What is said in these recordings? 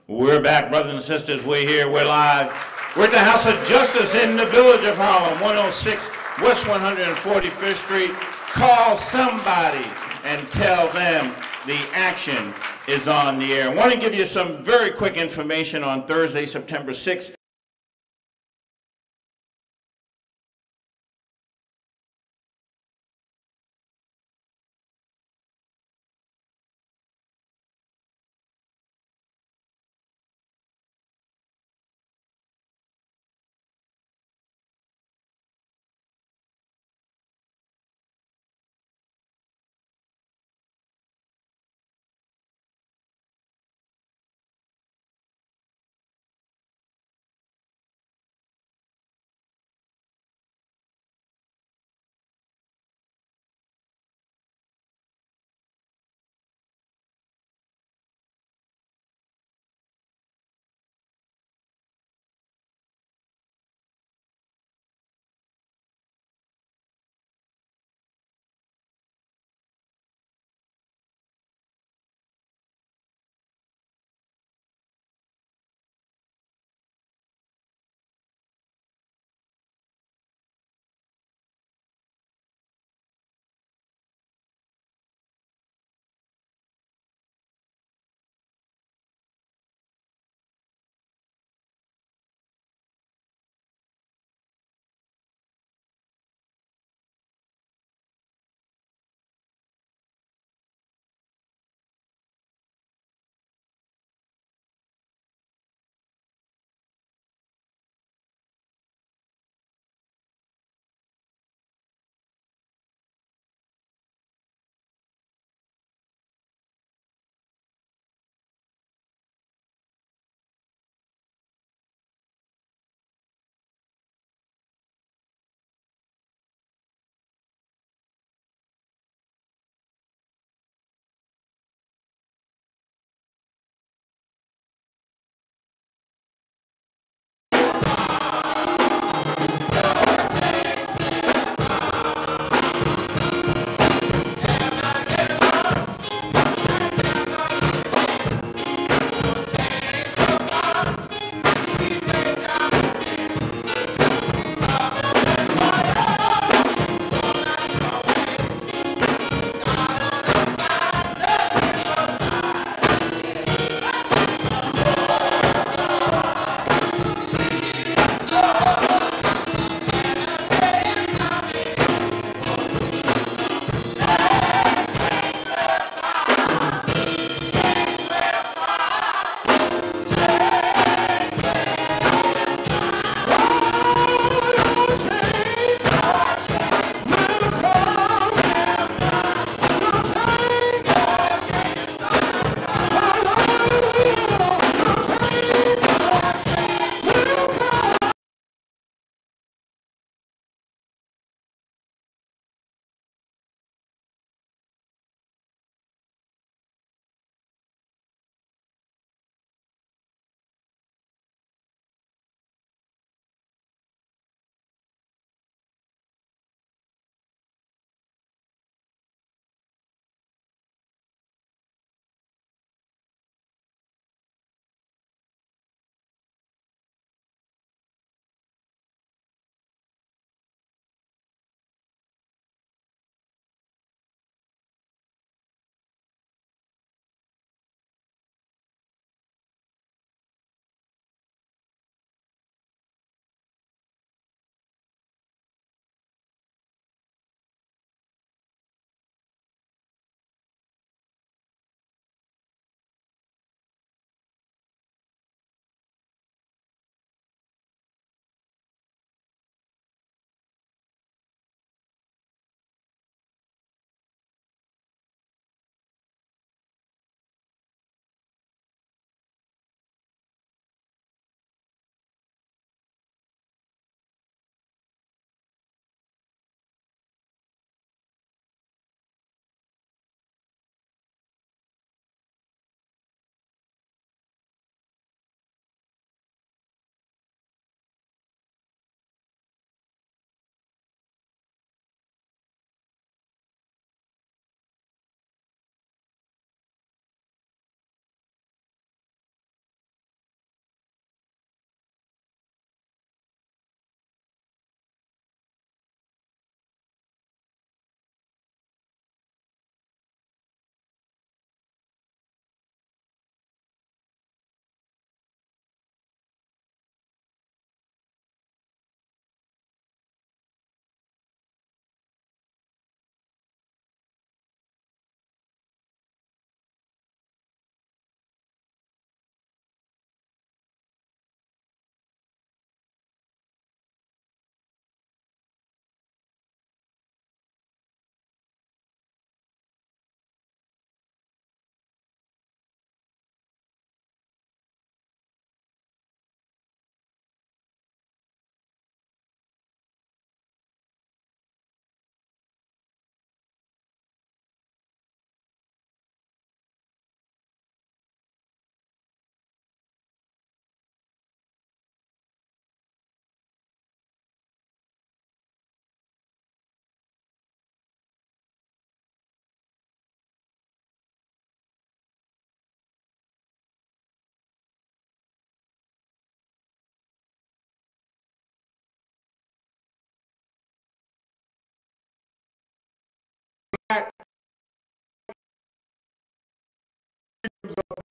We're back, brothers and sisters. We're here. We're live. We're at the House of Justice in the Village of Harlem, 106 West 145th Street. Call somebody and tell them the action is on the air. I want to give you some very quick information on Thursday, September 6th.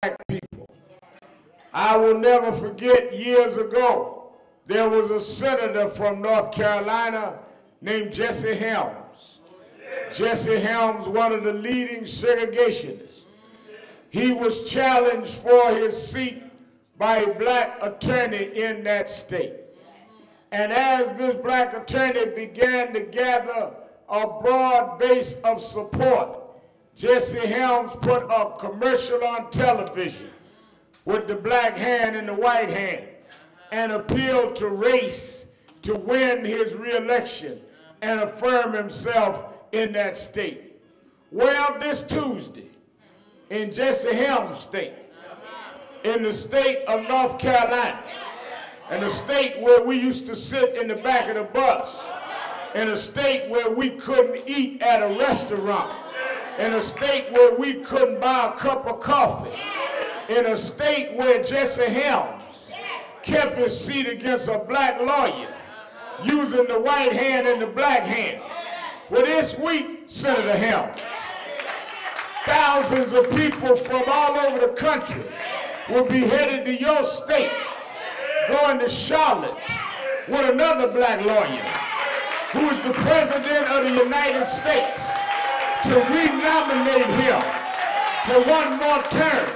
black people. I will never forget years ago, there was a senator from North Carolina named Jesse Helms. Jesse Helms, one of the leading segregationists. He was challenged for his seat by a black attorney in that state. And as this black attorney began to gather a broad base of support, Jesse Helms put a commercial on television with the black hand and the white hand and appealed to race to win his re-election and affirm himself in that state. Well, this Tuesday, in Jesse Helms' state, in the state of North Carolina, in a state where we used to sit in the back of the bus, in a state where we couldn't eat at a restaurant, in a state where we couldn't buy a cup of coffee, in a state where Jesse Helms kept his seat against a black lawyer, using the white hand and the black hand. Well, this week, Senator Helms, thousands of people from all over the country will be headed to your state, going to Charlotte with another black lawyer who is the President of the United States to renominate him for one more term.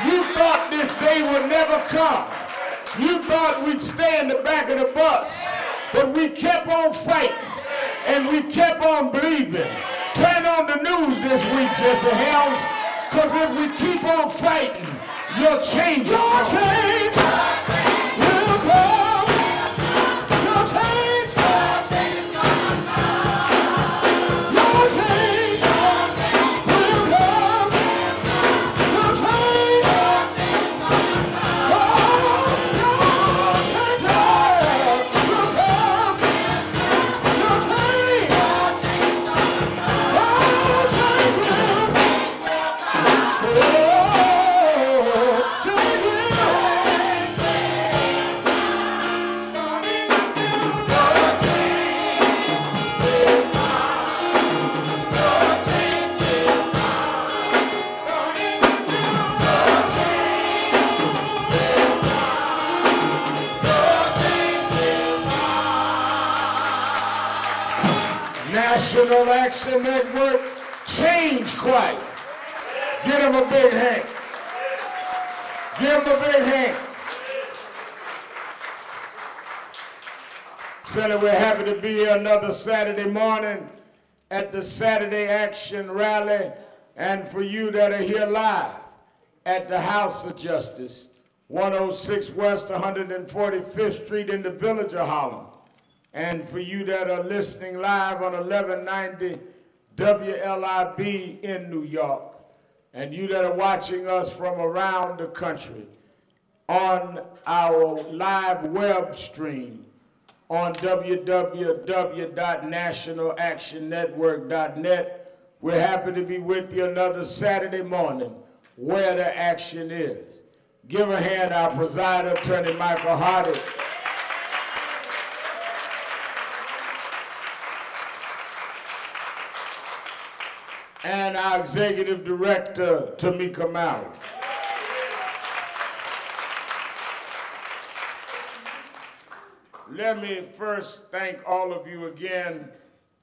You thought this day would never come. You thought we'd stay in the back of the bus, but we kept on fighting and we kept on believing. Turn on the news this week, Jesse Helms, because if we keep on fighting, your change will change. Will come. Your change. Your change will come. Your change. National Action Network, change quiet. Give him a big hand. Give him a big hand. Senator, we're happy to be here another Saturday morning at the Saturday Action Rally, and for you that are here live at the House of Justice, 106 West 145th Street in the Village of Harlem. And for you that are listening live on 1190 WLIB in New York, and you that are watching us from around the country on our live web stream on www.nationalactionnetwork.net, we're happy to be with you another Saturday morning where the action is. Give a hand to our presider, Attorney Michael Hardy. And our Executive Director, Tamika Malley. Let me first thank all of you again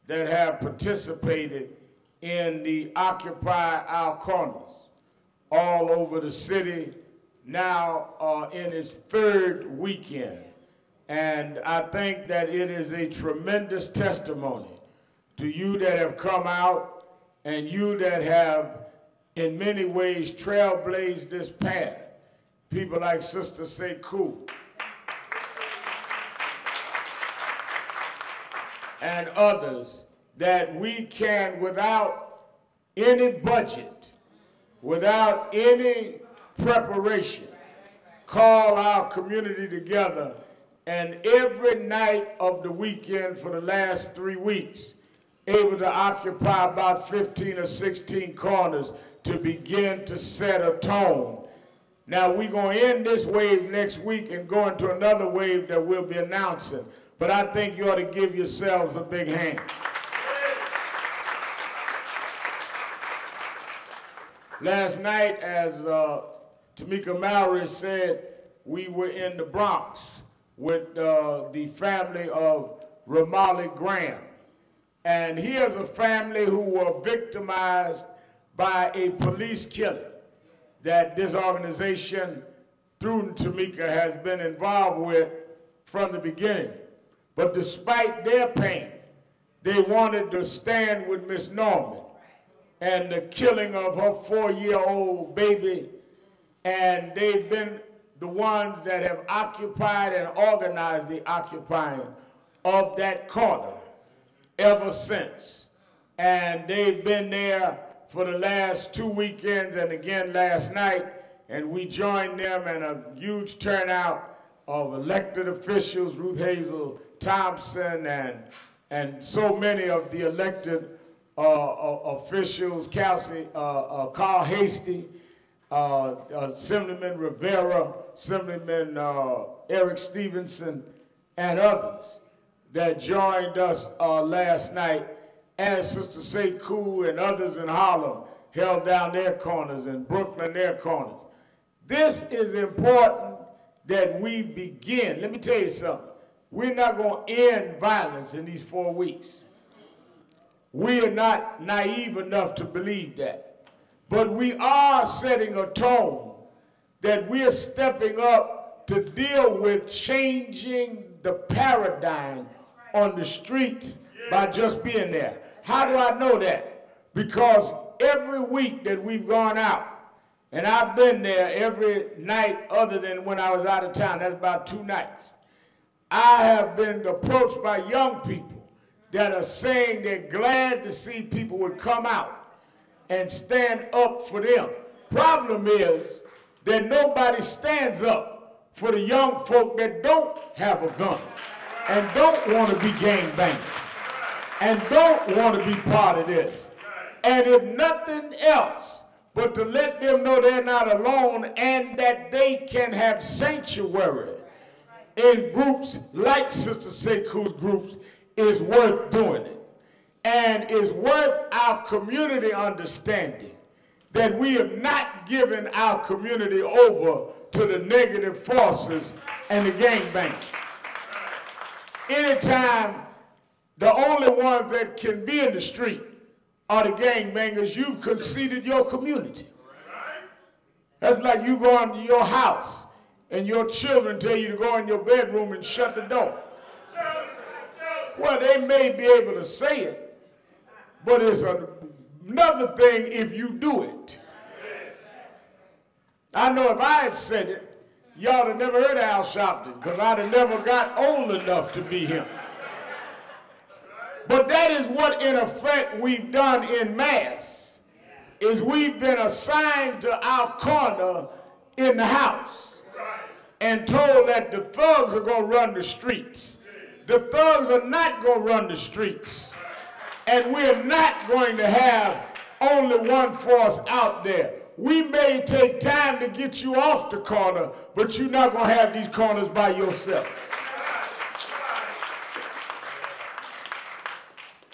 that have participated in the Occupy Our Corners all over the city, now in its third weekend. And I think that it is a tremendous testimony to you that have come out and you that have, in many ways, trailblazed this path. People like Sister Sekou and others, that we can, without any budget, without any preparation, call our community together, and every night of the weekend for the last 3 weeks, able to occupy about 15 or 16 corners to begin to set a tone. Now, we're going to end this wave next week and go into another wave that we'll be announcing. But I think you ought to give yourselves a big hand. Last night, as Tamika Mallory said, we were in the Bronx with the family of Ramarley Graham. And here's a family who were victimized by a police killing that this organization, through Tamika, has been involved with from the beginning. But despite their pain, they wanted to stand with Miss Norman and the killing of her 4-year-old baby. And they've been the ones that have occupied and organized the occupying of that corner ever since. And they've been there for the last 2 weekends and again last night, and we joined them in a huge turnout of elected officials, Ruth Hazel Thompson, and so many of the elected officials, Carl Hasty, Assemblyman Rivera, Assemblyman Eric Stevenson, and others that joined us last night, as Sister Sekou and others in Harlem held down their corners, and Brooklyn their corners. This is important that we begin. Let me tell you something. We're not going to end violence in these 4 weeks. We are not naive enough to believe that. But we are setting a tone that we're stepping up to deal with changing the paradigm on the street by just being there. How do I know that? Because every week that we've gone out, and I've been there every night other than when I was out of town, that's about 2 nights, I have been approached by young people that are saying they're glad to see people would come out and stand up for them. Problem is that nobody stands up for the young folk that don't have a gun and don't want to be gangbangers and don't want to be part of this. And if nothing else, but to let them know they're not alone and that they can have sanctuary in groups like Sister Sekou's groups is worth doing it. And is worth our community understanding that we have not given our community over to the negative forces and the gangbangers. Anytime the only ones that can be in the street are the gangbangers, you've conceded your community. That's like you going to your house and your children tell you to go in your bedroom and shut the door. Well, they may be able to say it, but it's another thing if you do it. I know if I had said it, y'all would have never heard of Al Sharpton, because I'd have never got old enough to be him. But that is what, in effect, we've done in mass, is we've been assigned to our corner in the house and told that the thugs are going to run the streets. The thugs are not going to run the streets. And we're not going to have only one force out there. We may take time to get you off the corner, but you're not going to have these corners by yourself.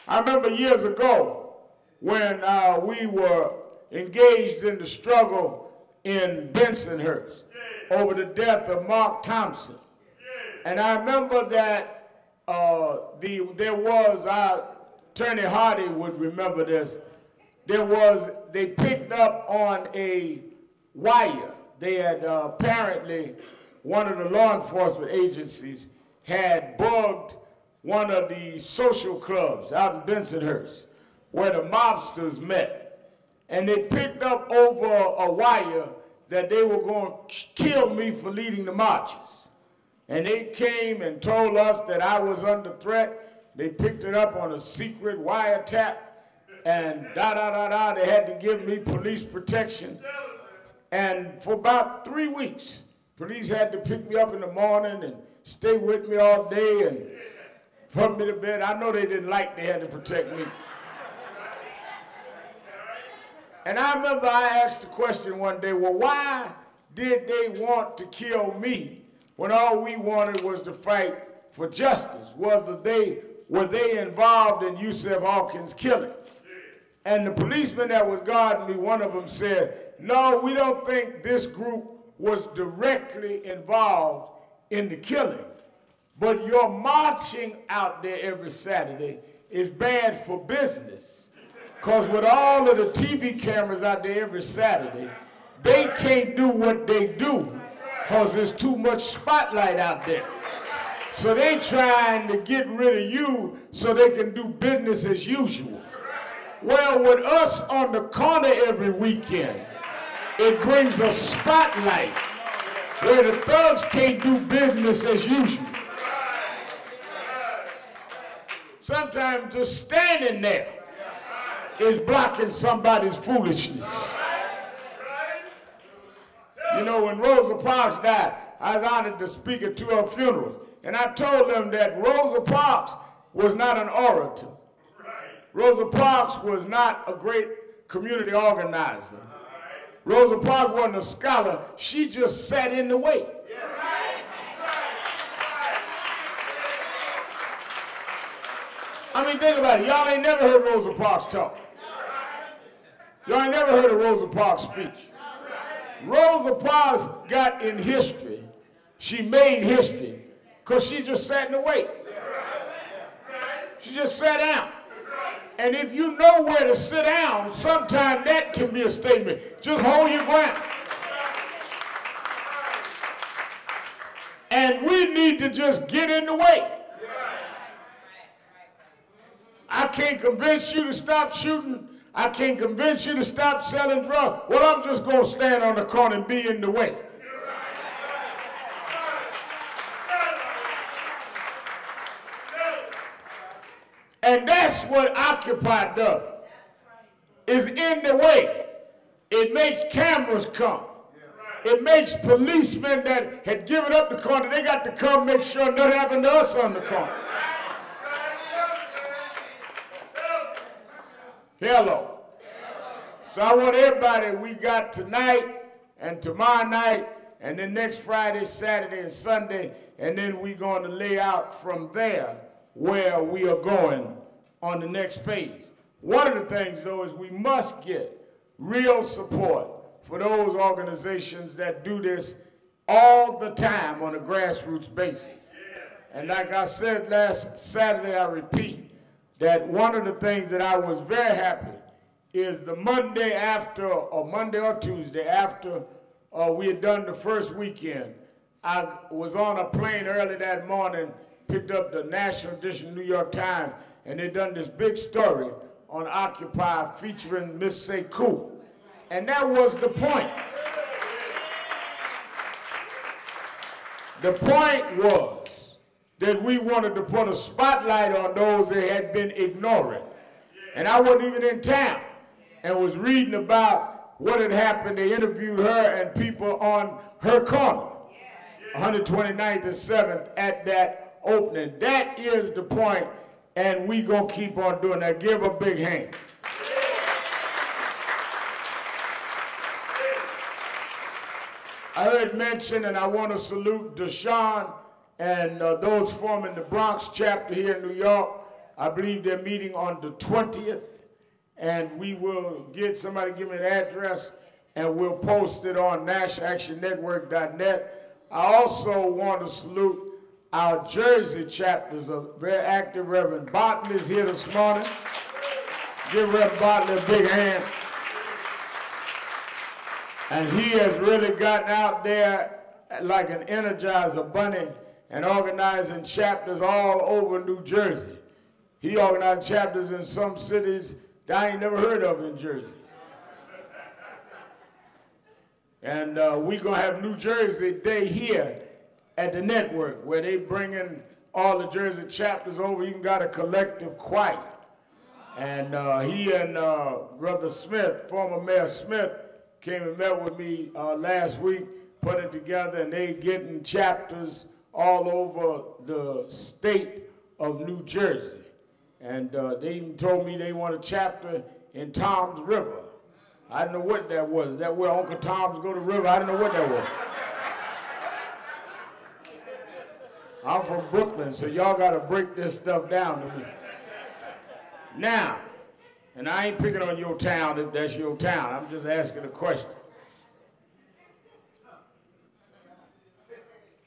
I remember years ago when we were engaged in the struggle in Bensonhurst over the death of Mark Thompson. And I remember that there was, Attorney Hardy would remember this, they picked up on a wire. They had apparently, one of the law enforcement agencies had bugged one of the social clubs out in Bensonhurst where the mobsters met. And they picked up over a wire that they were going to kill me for leading the marches. And they came and told us that I was under threat. They picked it up on a secret wiretap, and they had to give me police protection. And for about 3 weeks, police had to pick me up in the morning and stay with me all day and put me to bed. I know they didn't like they had to protect me. And I remember I asked the question one day, well, why did they want to kill me when all we wanted was to fight for justice? Were they involved in Yusuf Hawkins' killing? And the policeman that was guarding me, one of them said, no, we don't think this group was directly involved in the killing. But your marching out there every Saturday is bad for business. Because with all of the TV cameras out there every Saturday, they can't do what they do because there's too much spotlight out there. So they trying to get rid of you so they can do business as usual. Well, with us on the corner every weekend, it brings a spotlight where the thugs can't do business as usual. Sometimes just standing there is blocking somebody's foolishness. You know, when Rosa Parks died, I was honored to speak at 2 of her funerals. And I told them that Rosa Parks was not an orator. Rosa Parks was not a great community organizer. Rosa Parks wasn't a scholar. She just sat in the way. I mean, think about it. Y'all ain't never heard Rosa Parks talk. Y'all ain't never heard of Rosa Parks speech. Rosa Parks got in history. She made history because she just sat in the way. She just sat down. And if you know where to sit down, sometimes that can be a statement. Just hold your ground. And we need to just get in the way. I can't convince you to stop shooting. I can't convince you to stop selling drugs. Well, I'm just going to stand on the corner and be in the way. And that's what Occupy does. Is in the way. It makes cameras come. It makes policemen that had given up the corner, they got to come make sure nothing happened to us on the corner. Hello. So I want everybody, we got tonight and tomorrow night and then next Friday, Saturday, and Sunday, and then we're going to lay out from there where we are going on the next phase. One of the things, though, is we must get real support for those organizations that do this all the time on a grassroots basis. And like I said last Saturday, I repeat, that one of the things that I was very happy is the Monday after, or Monday or Tuesday after we had done the first weekend, I was on a plane early that morning, picked up the National Edition of New York Times, and they done this big story on Occupy featuring Miss Sekou. And that was the point. The point was that we wanted to put a spotlight on those that had been ignoring. And I wasn't even in town and was reading about what had happened. They interviewed her and people on her corner, 129th and 7th at that opening. That is the point, and we gonna keep on doing that. Give a big hand. I heard mention, and I want to salute Deshaun and those forming the Bronx chapter here in New York. I believe they're meeting on the 20th, and we will get, somebody give me an address, and we'll post it on nationalactionnetwork.net. I also want to salute our Jersey chapters. A very active Reverend Barton is here this morning. Give Reverend Barton a big hand. And he has really gotten out there like an Energizer bunny and organizing chapters all over New Jersey. He organized chapters in some cities that I ain't never heard of in Jersey. And we're going to have New Jersey Day here at the network where they bring in all the Jersey chapters over. Even got a collective choir. And he and Brother Smith, former Mayor Smith, came and met with me last week, put it together, and they getting chapters all over the state of New Jersey. And they even told me they want a chapter in Tom's River. I didn't know what that was. Is that where Uncle Tom's go to the river? I didn't know what that was. I'm from Brooklyn, so y'all got to break this stuff down to me. Now, And I ain't picking on your town if that's your town. I'm just asking a question.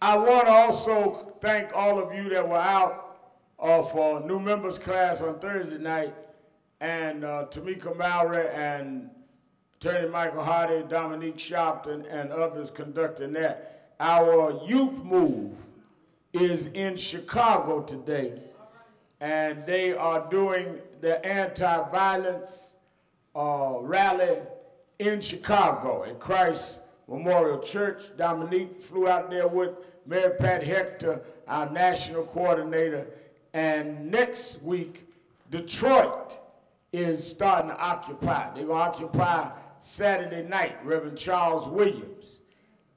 I want to also thank all of you that were out for new members class on Thursday night, and Tamika Mowry and Attorney Michael Hardy, Dominique Sharpton, and others conducting that. Our youth move is in Chicago today, and they are doing the anti-violence rally in Chicago at Christ Memorial Church. Dominique flew out there with Mary Pat Hector, our national coordinator, and next week, Detroit is starting to occupy. They're going to occupy Saturday night. Reverend Charles Williams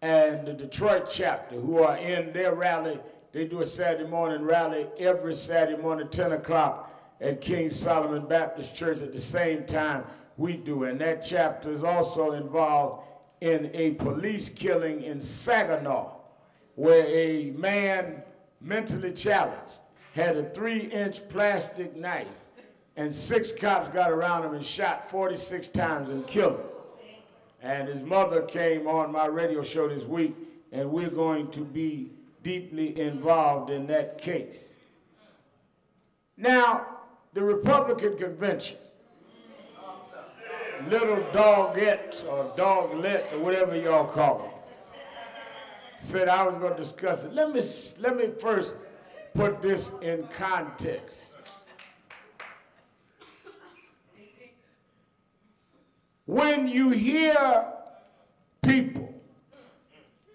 and the Detroit chapter, who are in their rally, they do a Saturday morning rally every Saturday morning, 10 o'clock at King Solomon Baptist Church at the same time we do. And that chapter is also involved in a police killing in Saginaw, where a man mentally challenged had a 3-inch plastic knife, and 6 cops got around him and shot 46 times and killed him. And his mother came on my radio show this week, and we're going to be deeply involved in that case. Now, the Republican convention, little dogette or doglet or whatever y'all call it, said I was going to discuss it. Let me first put this in context. When you hear people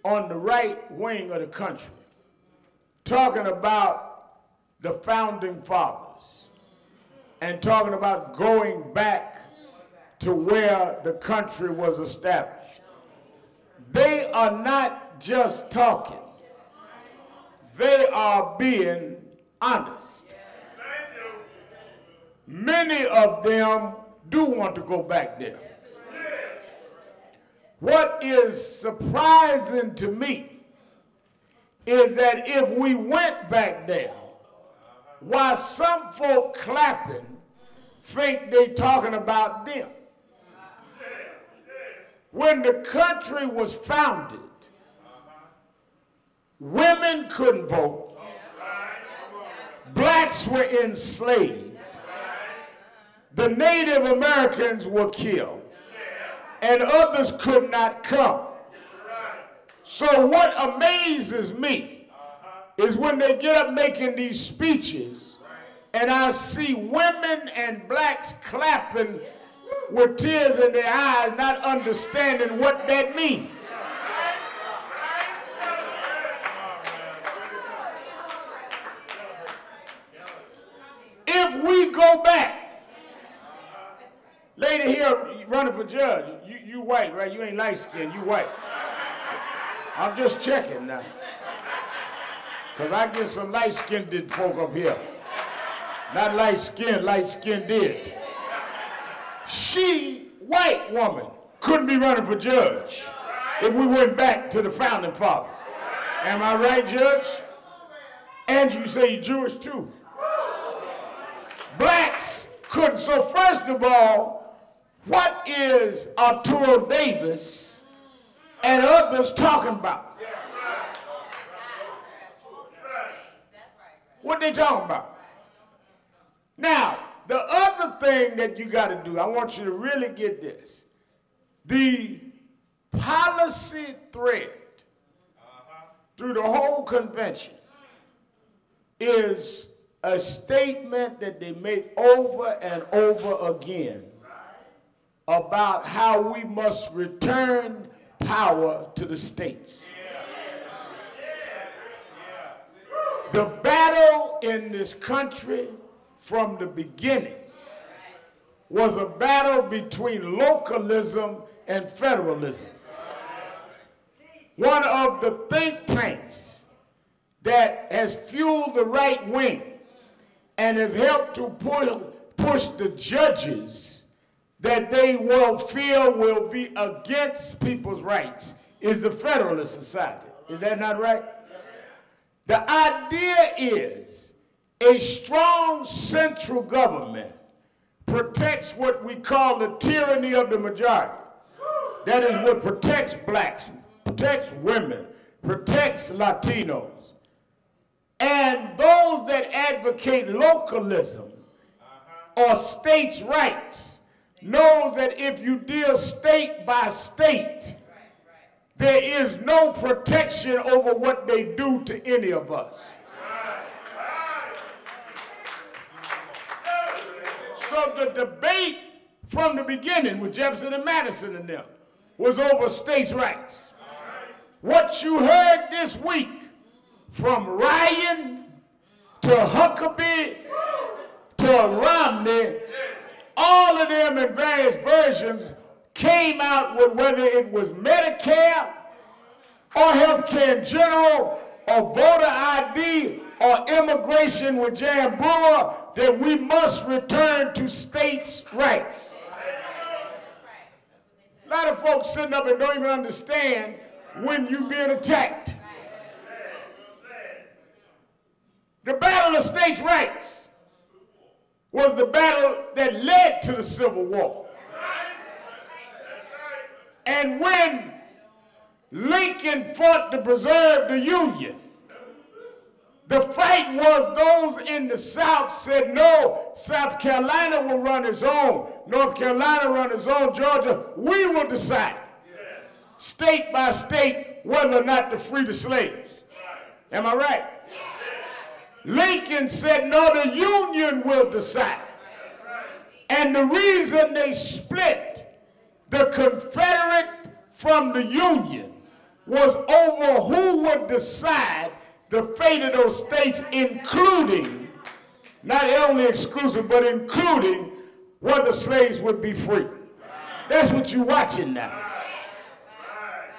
on the right wing of the country talking about the founding fathers and talking about going back to where the country was established, they are not just talking. They are being honest. Many of them do want to go back there. What is surprising to me is that if we went back there, why some folk clapping think they talking about them. When the country was founded, women couldn't vote, blacks were enslaved, the Native Americans were killed, and others could not come. So what amazes me is when they get up making these speeches and I see women and blacks clapping with tears in their eyes, not understanding what that means. If we go back, lady here running for judge, you white, right? You ain't light skinned, you white. I'm just checking now. Because I get some light skinned folk up here. Not light skinned did. She, white woman, couldn't be running for judge if we went back to the founding fathers. Am I right, Judge? And you say you're Jewish too. Blacks couldn't. So first of all, what is Arturo Davis and others talking about? What they talking about? Now, the other thing that you got to do, I want you to really get this. The policy thread through the whole convention is a statement that they make over and over again about how we must return power to the states. The battle in this country from the beginning was a battle between localism and federalism. One of the think tanks that has fueled the right wing and has helped to push the judges that they will feel will be against people's rights is the Federalist Society. Is that not right? The idea is a strong central government protects what we call the tyranny of the majority. That is what protects blacks, protects women, protects Latinos. And those that advocate localism or states' rights knows that if you deal state by state, there is no protection over what they do to any of us. So the debate from the beginning with Jefferson and Madison and them was over states' rights. What you heard this week from Ryan to Huckabee to Romney, all of them in various versions came out with whether it was Medicare or health care in general or voter ID or immigration with Jan Brewer, that we must return to states' rights. A lot of folks sitting up and don't even understand when you're being attacked. The battle of states' rights was the battle that led to the Civil War. And when Lincoln fought to preserve the Union, the fight was those in the South said, no, South Carolina will run its own, North Carolina run its own, Georgia, we will decide, state by state, whether or not to free the slaves. Am I right? Lincoln said, no, the Union will decide. And the reason they split the Confederate from the Union was over who would decide the fate of those states, including, not only exclusive, but including whether slaves would be free. That's what you're watching now.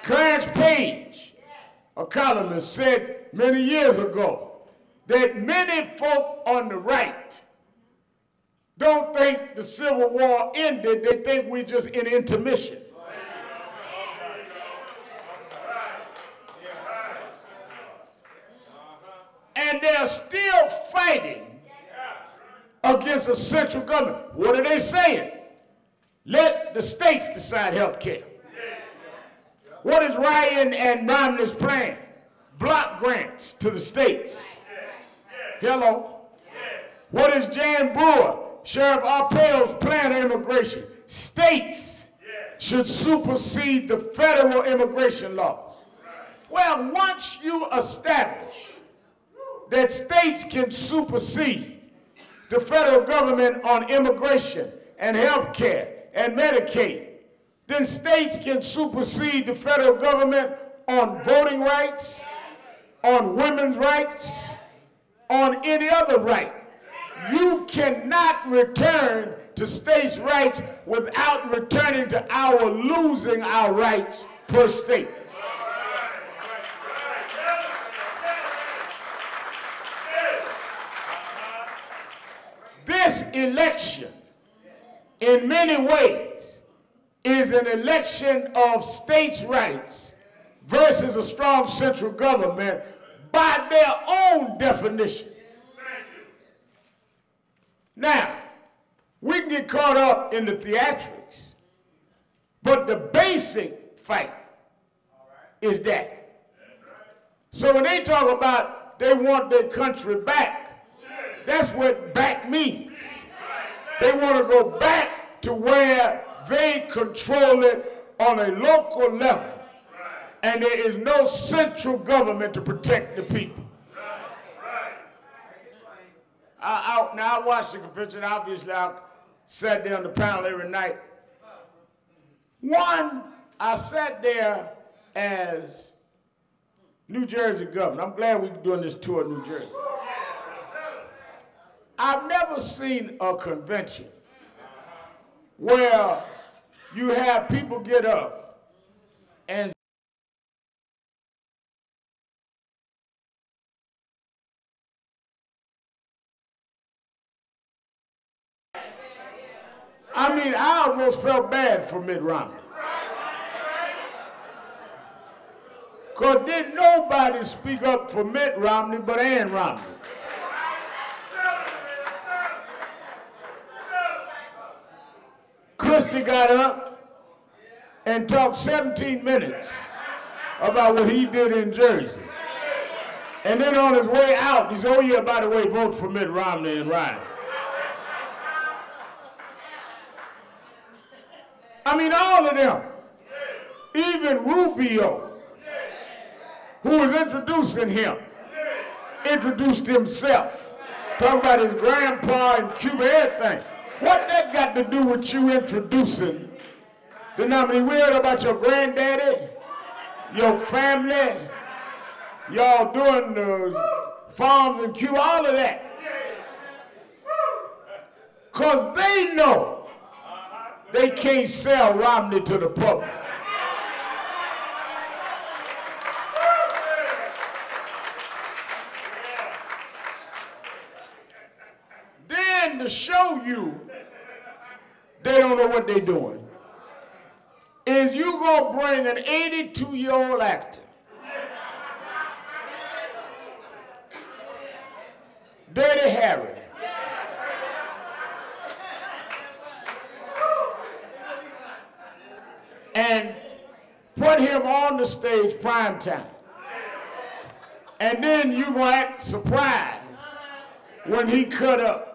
Clarence Page, a columnist, said many years ago that many folk on the right don't think the Civil War ended, they think we just in intermission. And they're still fighting against a central government. What are they saying? Let the states decide health care. What is Ryan and Romney's plan? Block grants to the states. Hello? What is Jan Brewer, Sheriff Arpaio's plan of immigration? States should supersede the federal immigration laws. Well, once you establish that states can supersede the federal government on immigration and health care and Medicaid, then states can supersede the federal government on voting rights, on women's rights, on any other right. You cannot return to states' rights without returning to our losing our rights per state. This election, in many ways, is an election of states' rights versus a strong central government by their own definition. Now, we can get caught up in the theatrics, but the basic fight is that. So when they talk about they want their country back, that's what back means. They want to go back to where they control it on a local level, and there is no central government to protect the people. Now I watch the convention. Obviously, I sat there on the panel every night. One, I sat there as New Jersey governor. I'm glad we're doing this tour of New Jersey. I've never seen a convention where you have people get up and I mean, I almost felt bad for Mitt Romney. Because didn't nobody speak up for Mitt Romney but Ann Romney. Christie got up and talked 17 minutes about what he did in Jersey. And then on his way out, he said, oh yeah, by the way, vote for Mitt Romney and Ryan. I mean, all of them. Even Rubio, who was introducing him, introduced himself. Talking about his grandpa and Cuba, everything. What that got to do with you introducing the nominee? We heard about your granddaddy, your family, y'all doing the farms in Cuba, all of that. Because they know they can't sell Romney to the public. Then to show you they don't know what they're doing, is you gonna bring an 82-year-old actor, Dirty Harry, and put him on the stage prime time. And then you gonna act surprised when he cut up.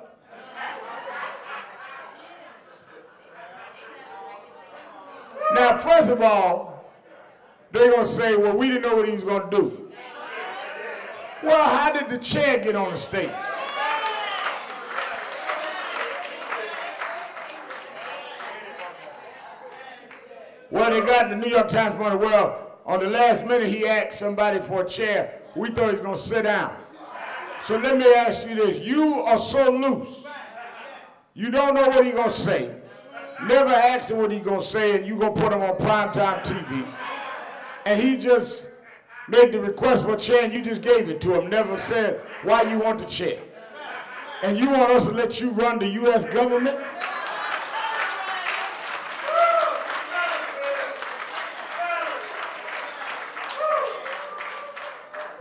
Now, first of all, they're gonna say, well, we didn't know what he was gonna do. Well, how did the chair get on the stage? Well, they got in the New York Times morning, well, on the last minute he asked somebody for a chair. We thought he was going to sit down. So let me ask you this. You are so loose. You don't know what he's going to say. Never asked him what he's going to say, and you're going to put him on primetime TV. And he just made the request for a chair, and you just gave it to him. Never said why you want the chair. And you want us to let you run the U.S. government?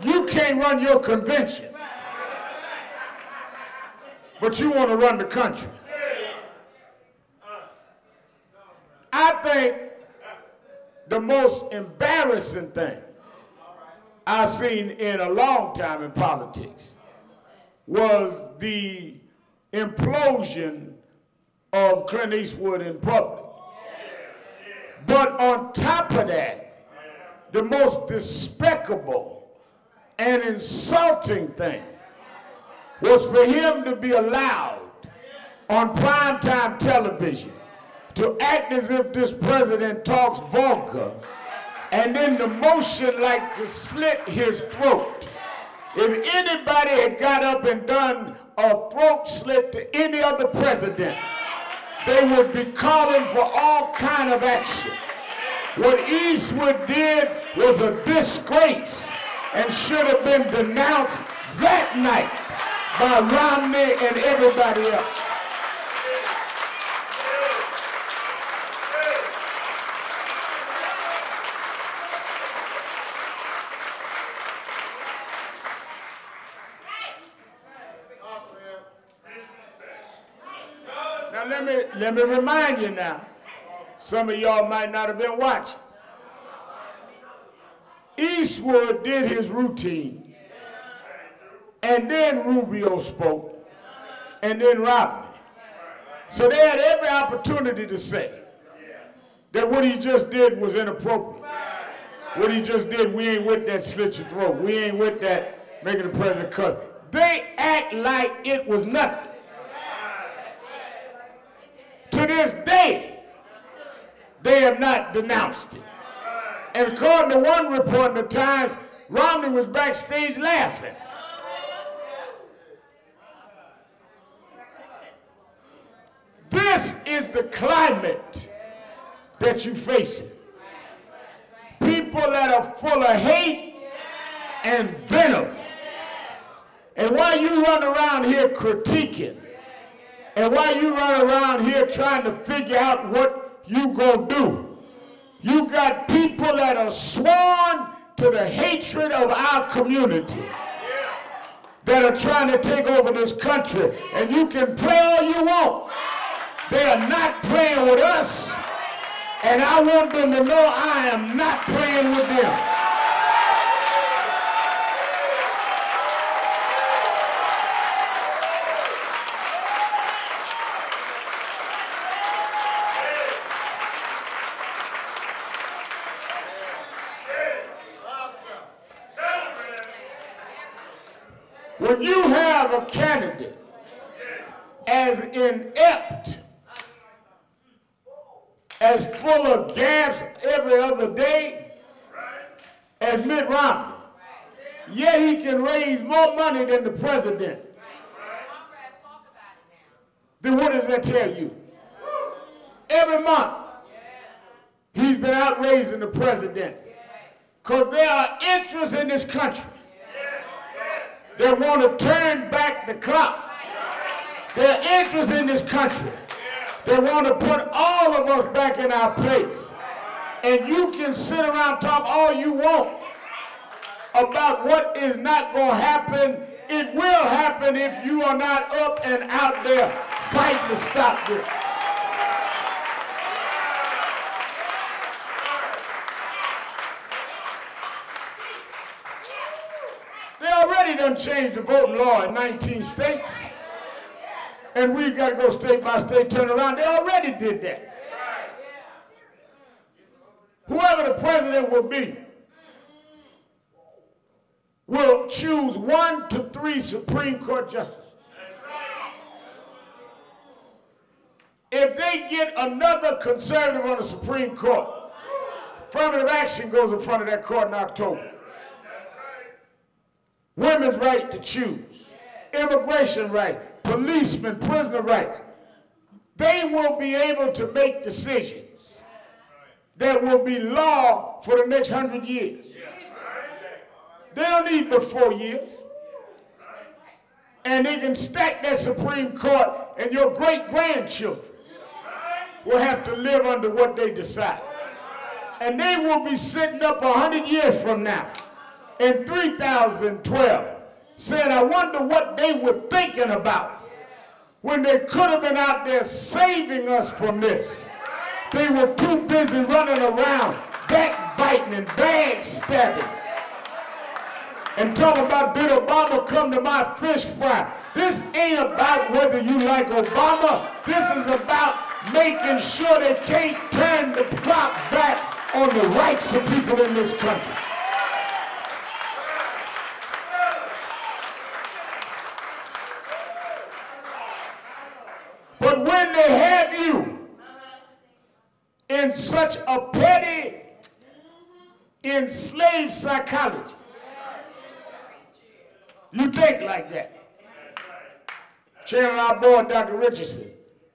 You can't run your convention, but you want to run the country. I think the most embarrassing thing I've seen in a long time in politics was the implosion of Clint Eastwood in public. But on top of that, the most despicable and insulting thing was for him to be allowed on primetime television to act as if this president talks vulgar, and then the motion like to slit his throat. If anybody had got up and done a throat slit to any other president, they would be calling for all kind of action. What Eastwood did was a disgrace and should have been denounced that night by Romney and everybody else. Now let me remind you now, some of y'all might not have been watching. Eastwood did his routine, and then Rubio spoke, and then Romney. So they had every opportunity to say that what he just did was inappropriate. What he just did, we ain't with that slit your throat. We ain't with that making the president cut. They act like it was nothing. To this day, they have not denounced it. And according to one report in the Times, Romney was backstage laughing. This is the climate that you're facing. People that are full of hate and venom. And while you run around here critiquing, and while you run around here trying to figure out what you gonna do, you got people that are sworn to the hatred of our community that are trying to take over this country. And you can play all you want, They are not playing with us, and I want them to know I am not playing with them. When you have a candidate as inept, as full of gaps every other day as Mitt Romney, yet he can raise more money than the president, then what does that tell you? Every month, he's been out raising the president because there are interests in this country that want to turn back the clock. There are interests in this country that want to put all of us back in our place. And you can sit around and talk all you want about what is not going to happen. It will happen if you are not up and out there fighting to stop this. They already done changed the voting law in 19 states. And we got to go state by state, turn around. They already did that. Whoever the president will be will choose 1 to 3 Supreme Court justices. If they get another conservative on the Supreme Court, affirmative action goes in front of that court in October. Women's right to choose, immigration rights, policemen, prisoner rights. They will be able to make decisions that will be law for the next 100 years. They don't need but 4 years. And they can stack that Supreme Court, and your great-grandchildren will have to live under what they decide. And they will be sitting up 100 years from now in 3012 saying, I wonder what they were thinking about when they could have been out there saving us from this. They were too busy running around backbiting and backstabbing and talking about did Obama come to my fish fry. This ain't about whether you like Obama. This is about making sure they can't turn the clock back on the rights of people in this country. But when they have you in such a petty, enslaved psychology, you think like that. Chairman of our board, Dr. Richardson,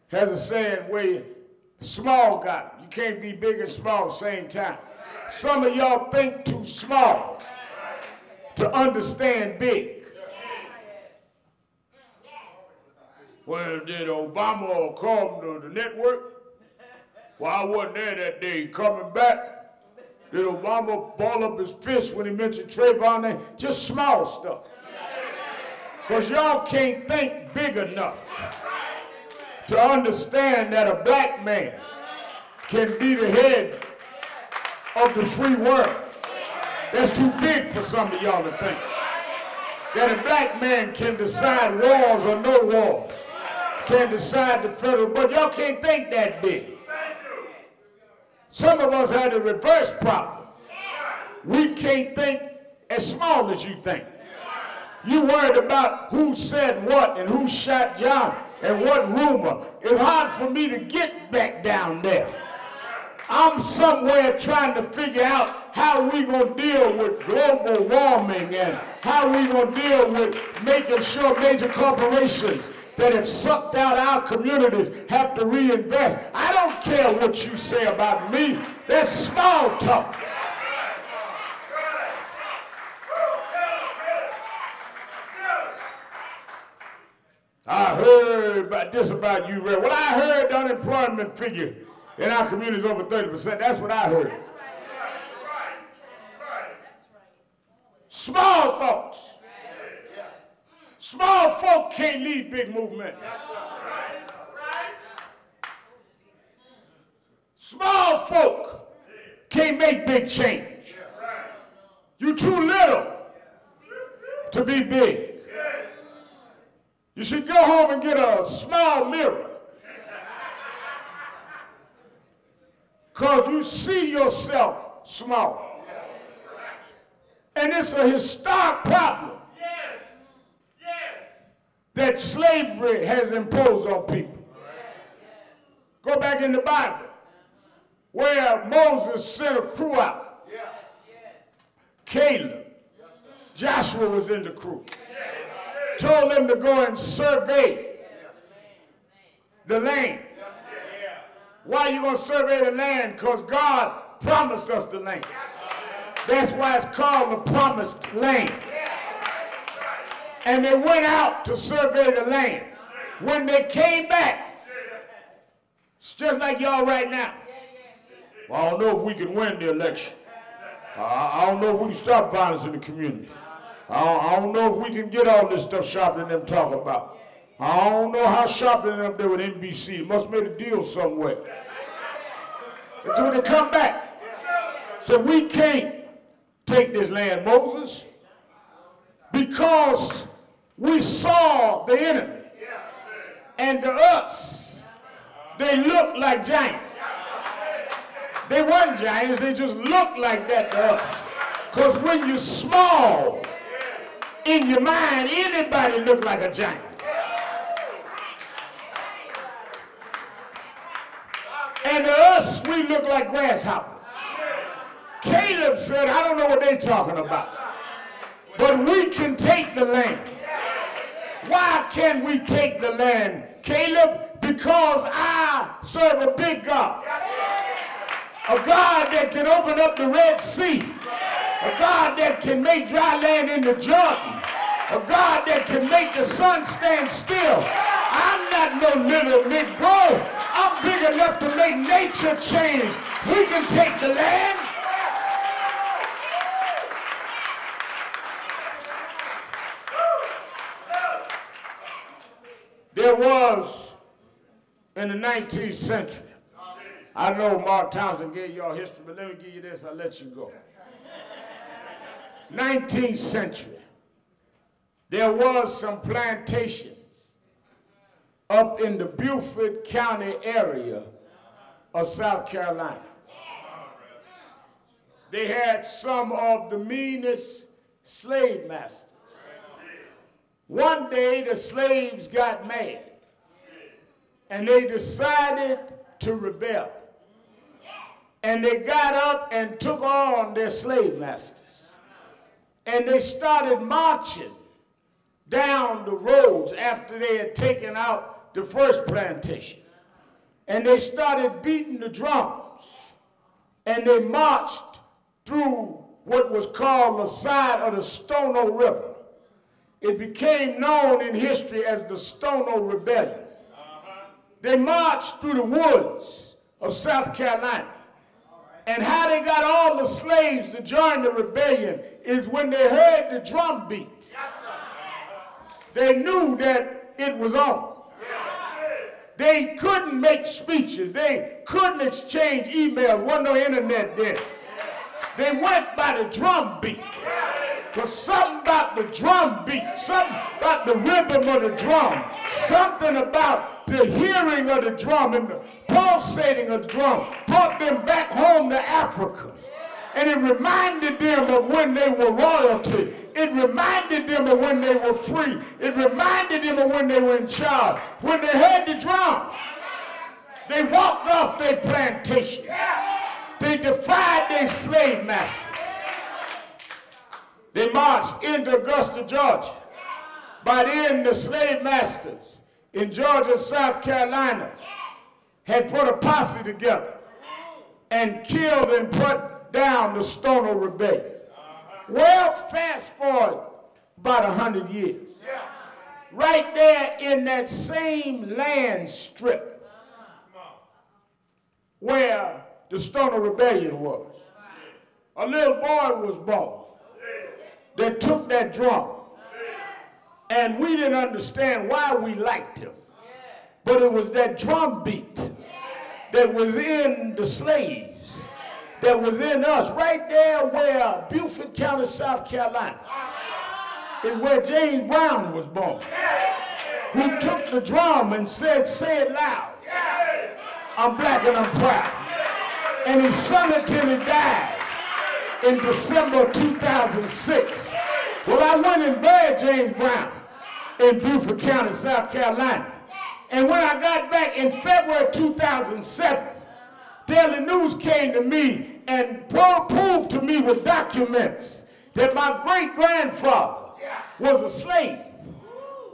has a saying where small got it. You can't be big and small at the same time. Some of y'all think too small to understand big. Well, did Obama call to the network? Well, I wasn't there that day. Coming back, did Obama ball up his fist when he mentioned Trayvon name? Just small stuff. Because y'all can't think big enough to understand that a black man can be the head of the free world. That's too big for some of y'all to think. That a black man can decide wars or no wars. Can decide the federal budget. Y'all can't think that big. Some of us had a reverse problem. We can't think as small as you think. You worried about who said what and who shot John and what rumor. It's hard for me to get back down there. I'm somewhere trying to figure out how we going to deal with global warming and how we going to deal with making sure major corporations that have sucked out our communities have to reinvest. I don't care what you say about me. That's small talk. I heard about this about you, Ray. Well, I heard the unemployment figure in our community is over 30%. That's what I heard. Small thoughts. Small folk can't lead big movements. Small folk can't make big change. You're too little to be big. You should go home and get a small mirror, because you see yourself small. And it's a historic problem that slavery has imposed on people. Go back in the Bible, where Moses sent a crew out. Caleb, Joshua was in the crew. Told them to go and survey the land. Why are you going to survey the land? Because God promised us the land. That's why it's called the promised land. And they went out to survey the land. When they came back, it's just like y'all right now. Well, I don't know if we can win the election. I don't know if we can stop violence in the community. I don't know if we can get all this stuff Sharpton and them talk about. I don't know how Sharpton and them did with NBC. They must have made a deal somewhere. Until they come back. So we can't take this land, Moses, because we saw the enemy. And to us, they looked like giants. They weren't giants, they just looked like that to us. Because when you're small, in your mind, anybody look like a giant. And to us, we look like grasshoppers. Caleb said, I don't know what they're talking about, but we can take the land. Why can we take the land, Caleb? Because I serve a big God. A God that can open up the Red Sea. A God that can make dry land into Jordan. A God that can make the sun stand still. I'm not no little Negro. I'm big enough to make nature change. We can take the land. There was, in the 19th century, I know Mark Townsend gave y'all history, but let me give you this, I'll let you go. 19th century, there was some plantations up in the Beaufort County area of South Carolina. They had some of the meanest slave masters. One day the slaves got mad and they decided to rebel. And they got up and took on their slave masters. And they started marching down the roads after they had taken out the first plantation. And they started beating the drums. And they marched through what was called the side of the Stono River. It became known in history as the Stono Rebellion. They marched through the woods of South Carolina. And how they got all the slaves to join the rebellion is when they heard the drum beat. They knew that it was on. They couldn't make speeches. They couldn't exchange emails. Wasn't no internet then. They went by the drum beat. Because something about the drum beat, something about the rhythm of the drum, something about the hearing of the drum and the pulsating of the drum brought them back home to Africa. And it reminded them of when they were royalty. It reminded them of when they were free. It reminded them of when they were in charge. When they heard the drum, they walked off their plantation. They defied their slave masters. They marched into Augusta, Georgia. By then, the slave masters in Georgia, South Carolina had put a posse together and killed and put down the Stono Rebellion. Well, fast forward about 100 years. Right there in that same land strip where the Stono Rebellion was, a little boy was born that took that drum. And we didn't understand why we liked him. But it was that drum beat that was in the slaves, that was in us, right there where Beaufort County, South Carolina, is where James Brown was born, who took the drum and said, say it loud, I'm black and I'm proud. And he sung it till he died in December 2006. Well, I went and buried James Brown in Beaufort County, South Carolina. And when I got back in February 2007, Daily News came to me and proved to me with documents that my great-grandfather was a slave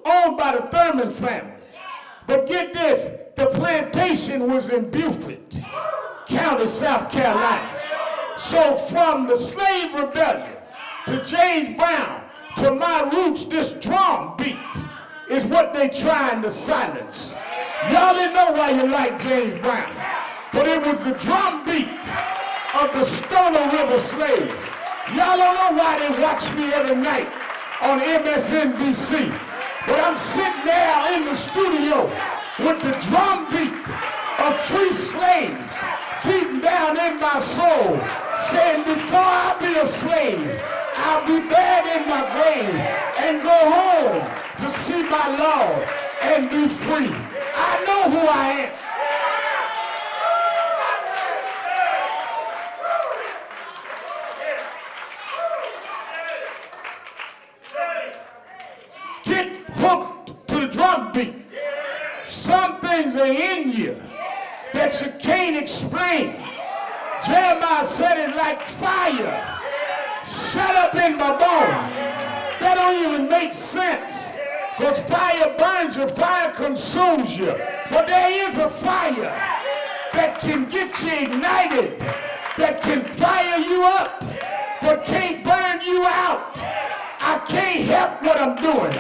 owned by the Thurman family. But get this, the plantation was in Beaufort County, South Carolina. So from the slave rebellion to James Brown to my roots, this drum beat is what they trying to silence. Y'all didn't know why you like James Brown, but it was the drum beat of the Stoner River slave. Y'all don't know why they watch me every night on MSNBC, but I'm sitting there in the studio with the drum beat of free slaves beating down in my soul, saying before I be a slave, I'll be buried in my grave and go home to see my Lord and be free. I know who I am. Get hooked to the drum beat. Some things are in you that you can't explain. Jeremiah said it like fire shut up in my bones. That don't even make sense, because fire burns you, fire consumes you. But there is a fire that can get you ignited, that can fire you up, but can't burn you out. I can't help what I'm doing,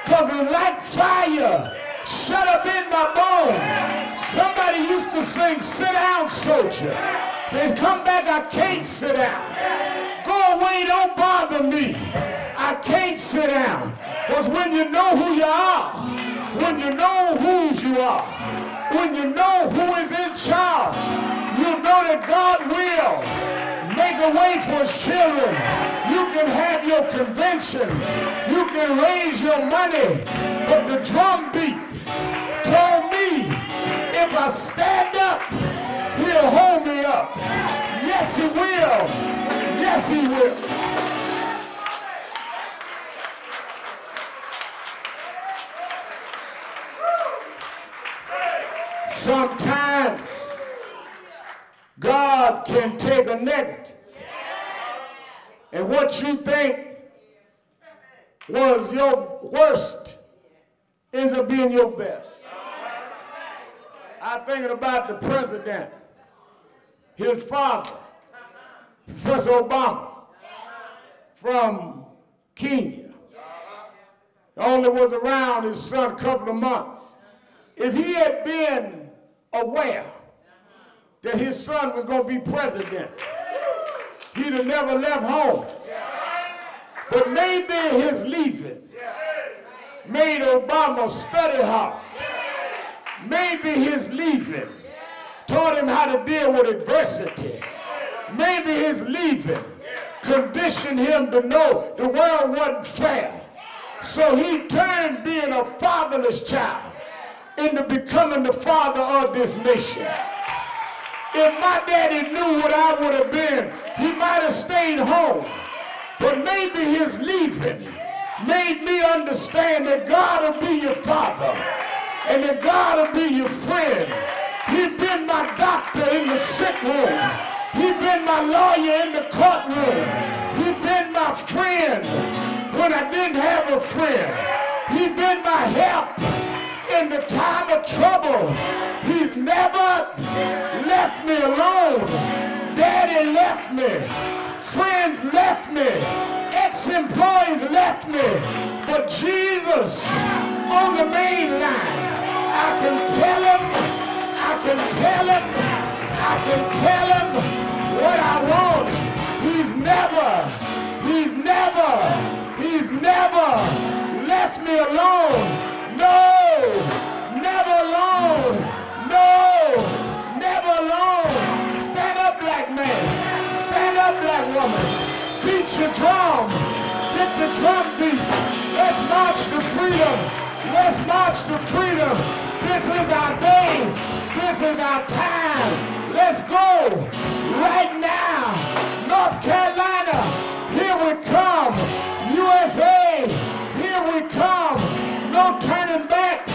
because it's like fire shut up in my bones. Somebody used to sing, sit down, soldier. Then come back, I can't sit down. Go away, don't bother me. I can't sit down. Because when you know who you are, when you know whose you are, when you know who is in charge, you know that God will make a way for his children. You can have your convention. You can raise your money. But the drum beat told me if I stand up, he'll hold me up. Yes, he will. Yes, he will. Sometimes God can take a negative, and what you think was your worst ends up being your best. I'm thinking about the president, his father, Professor Obama, from Kenya. Only was around his son a couple of months. If he had been aware that his son was going to be president, he'd have never left home. But maybe his leaving made Obama study hard. Maybe his leaving taught him how to deal with adversity. Maybe his leaving conditioned him to know the world wasn't fair. So he turned being a fatherless child into becoming the father of this nation. If my daddy knew what I would have been, he might have stayed home. But maybe his leaving made me understand that God will be your father and that God will be your friend. He's been my doctor in the sick room. He's been my lawyer in the courtroom. He's been my friend when I didn't have a friend. He's been my help in the time of trouble. He's never left me alone. Daddy left me. Friends left me. Ex-employees left me. But Jesus on the main line. I can tell him what I want. He's never left me alone. No, never alone. No, never drum beat. Let's march to freedom. Let's march to freedom. This is our day. This is our time. Let's go right now. North Carolina, here we come. USA, here we come. No turning back.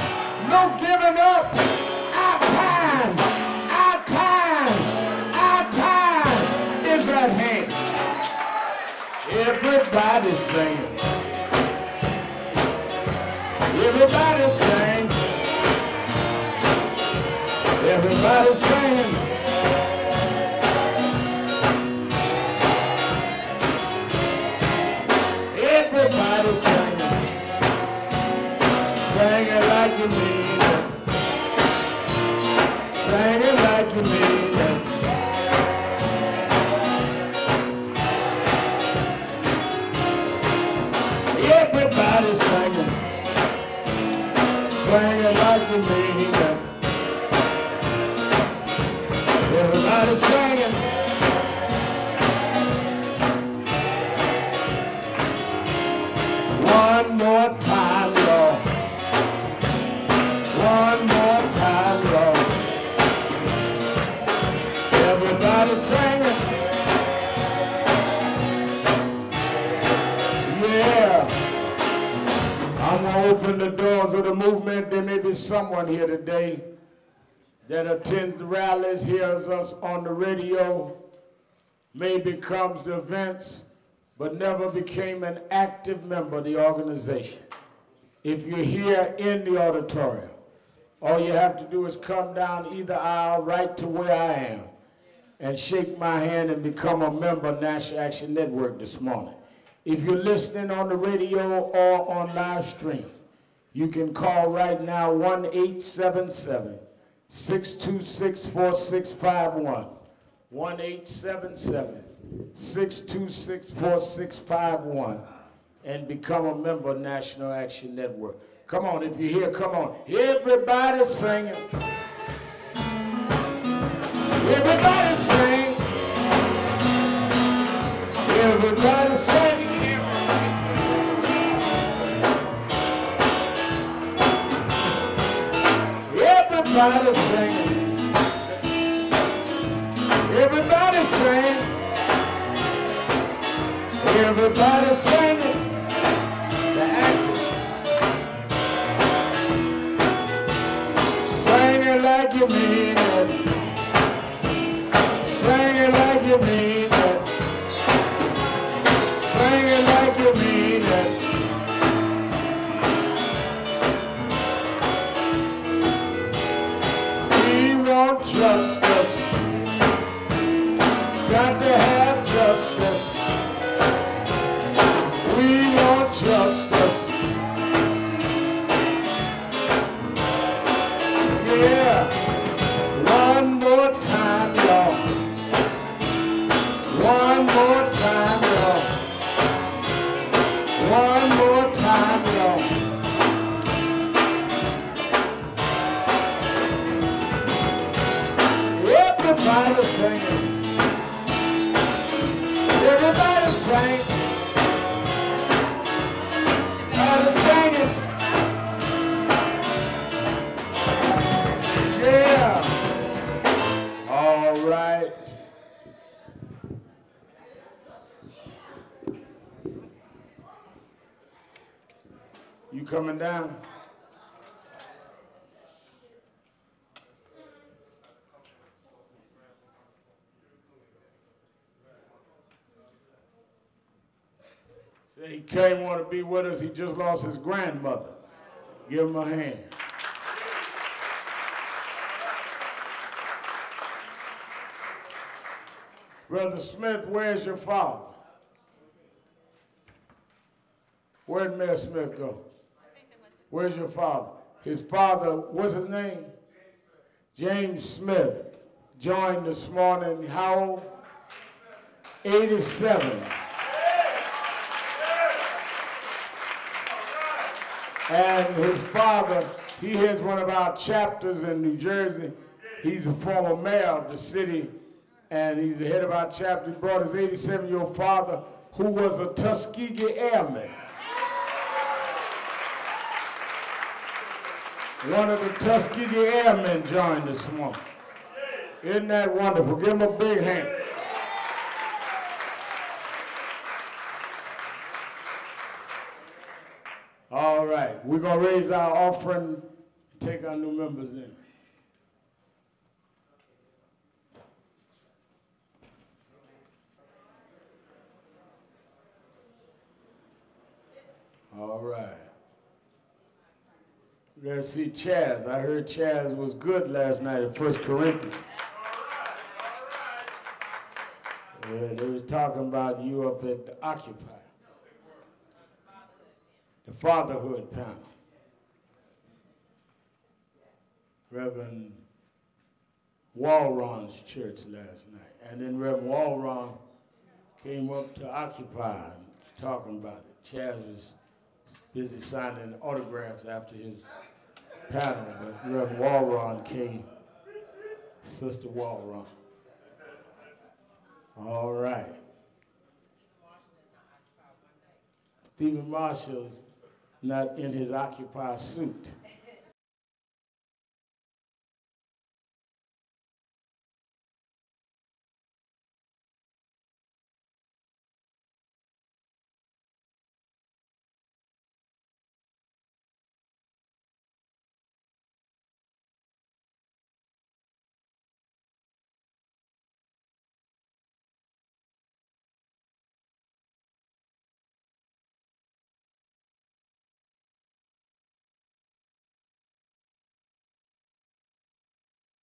No giving up. Our time is at hand. Everybody singing. Everybody sing. Everybody singing. Everybody singing. Singing like you mean it. Singing like you mean it. Everybody singing. Singing like you mean it. Everybody singing. One more time, Lord. One more time, Lord. Everybody singing. Yeah. I'm going to open the doors of the movement. There may be someone here today that attends the rallies, hears us on the radio, maybe comes to events, but never became an active member of the organization. If you're here in the auditorium, all you have to do is come down either aisle right to where I am and shake my hand and become a member of National Action Network this morning. If you're listening on the radio or on live stream, you can call right now 1-877-626-4651. 1-877-626-4651 and become a member of National Action Network. Come on, if you're here, come on. Everybody singing. Everybody sing. Everybody sing. Everybody singing. Everybody sing. Everybody singing. The actors. Singing like you mean it. Singing like you mean it. Singing like you mean it. We want justice. Got to have justice. We want justice. Yeah. One more time, y'all. One more time, y'all. One more time, y'all. Everybody singing. Everybody sing. Everybody singing. Yeah. All right. You coming down? Say he can't want to be with us. He just lost his grandmother. Give him a hand. Brother Smith, where's your father? Where'd Mayor Smith go? Where's your father? His father, what's his name? James Smith. Joined this morning, how old? 87. And his father, he heads one of our chapters in New Jersey. He's a former mayor of the city, and he's the head of our chapter. He brought his 87-year-old father, who was a Tuskegee Airman. One of the Tuskegee Airmen joined this morning. Isn't that wonderful? Give him a big hand. All right, we're going to raise our offering and take our new members in. All right. Let's see Chaz. I heard Chaz was good last night at 1 Corinthians. Yeah, they was talking about you up at the Occupy, the fatherhood panel. Reverend Walron's church last night. And then Reverend Walron came up to Occupy and talking about it. Chaz was busy signing autographs after his panel, but Reverend Walron came, Sister Walron. All right. Stephen Marshall's not in his Occupy suit.